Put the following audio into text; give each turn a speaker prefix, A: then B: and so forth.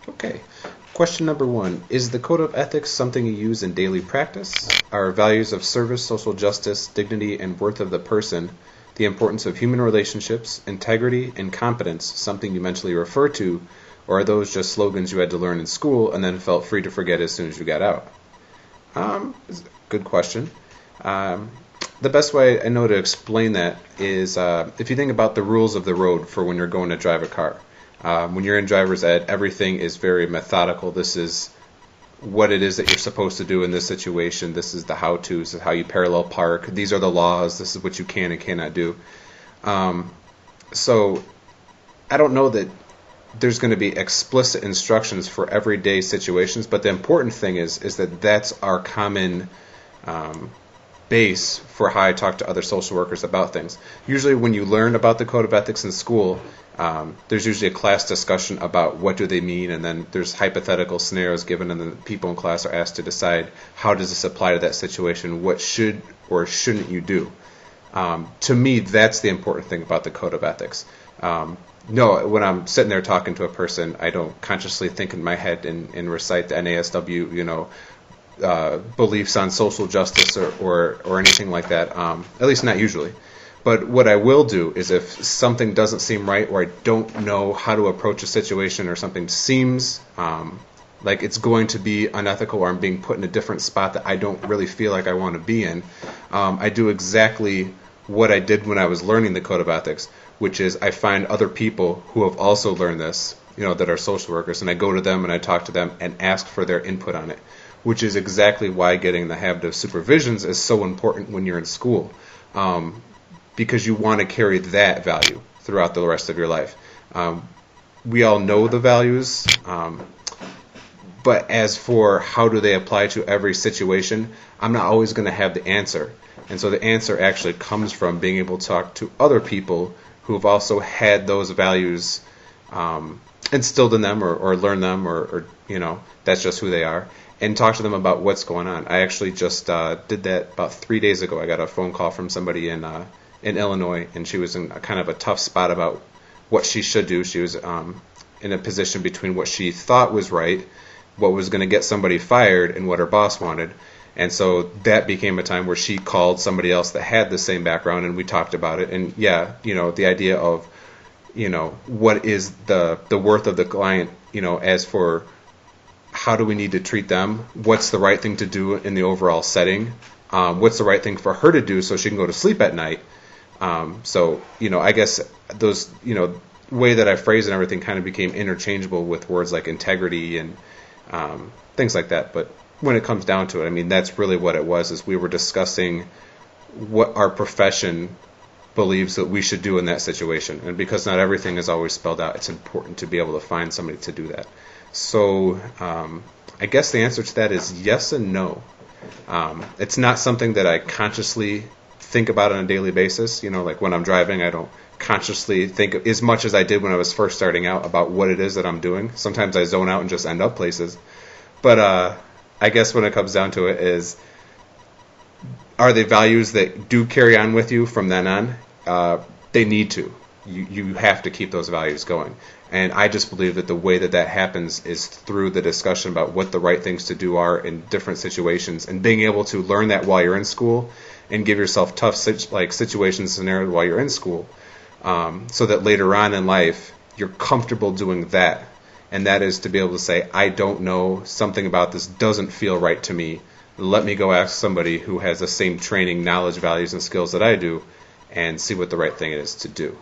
A: Okay. Question number one. Is the code of ethics something you use in daily practice? Are values of service, social justice, dignity, and worth of the person, the importance of human relationships, integrity, and competence something you mentally refer to, or are those just slogans you had to learn in school and then felt free to forget as soon as you got out? Good question. Um, the best way I know to explain that is if you think about the rules of the road for when you're going to drive a car. When you're in driver's ed, everything is very methodical. This is what it is that you're supposed to do in this situation. This is the how-tos, this is how you parallel park. These are the laws. This is what you can and cannot do. Um, so I don't know that there's going to be explicit instructions for everyday situations, but the important thing is that that's our common um, base for how I talk to other social workers about things. Usually when you learn about the code of ethics in school, there's usually a class discussion about what do they mean, and then there's hypothetical scenarios given, and then people in class are asked to decide how does this apply to that situation, what should or shouldn't you do. To me, that's the important thing about the code of ethics. No, when I'm sitting there talking to a person, I don't consciously think in my head and recite the NASW, beliefs on social justice or anything like that. At least not usually. But what I will do is if something doesn't seem right or I don't know how to approach a situation or something seems like it's going to be unethical or I'm being put in a different spot that I don't really feel like I want to be in, I do exactly what I did when I was learning the code of ethics, which is I find other people who have also learned this, that are social workers, and I go to them and I talk to them and ask for their input on it, which is exactly why getting the habit of supervisions is so important when you're in school, because you want to carry that value throughout the rest of your life. We all know the values, but as for how do they apply to every situation, I'm not always going to have the answer. And so the answer actually comes from being able to talk to other people who've also had those values instilled in them or learned them or that's just who they are, and talk to them about what's going on. I actually just did that about 3 days ago. I got a phone call from somebody in Illinois, and she was in a kind of a tough spot about what she should do. She was in a position between what she thought was right, what was going to get somebody fired, and what her boss wanted. And so that became a time where she called somebody else that had the same background, and we talked about it. And the idea of, what is the worth of the client, as for how do we need to treat them, what's the right thing to do in the overall setting, what's the right thing for her to do so she can go to sleep at night. I guess those, way that I phrase and everything kind of became interchangeable with words like integrity and things like that. But when it comes down to it, I mean, that's really what it was, is we were discussing what our profession believes that we should do in that situation. And because not everything is always spelled out, it's important to be able to find somebody to do that. So I guess the answer to that is yes and no. It's not something that I consciously think about on a daily basis. Like when I'm driving, I don't consciously think as much as I did when I was first starting out about what it is that I'm doing. Sometimes I zone out and just end up places. But I guess when it comes down to it is, are they values that do carry on with you from then on? They need to. You have to keep those values going. And I just believe that the way that happens is through the discussion about what the right things to do are in different situations, and being able to learn that while you're in school and give yourself tough situations, scenarios while you're in school, so that later on in life you're comfortable doing that. And that is to be able to say, I don't know, something about this doesn't feel right to me. Let me go ask somebody who has the same training, knowledge, values, and skills that I do, and see what the right thing is to do.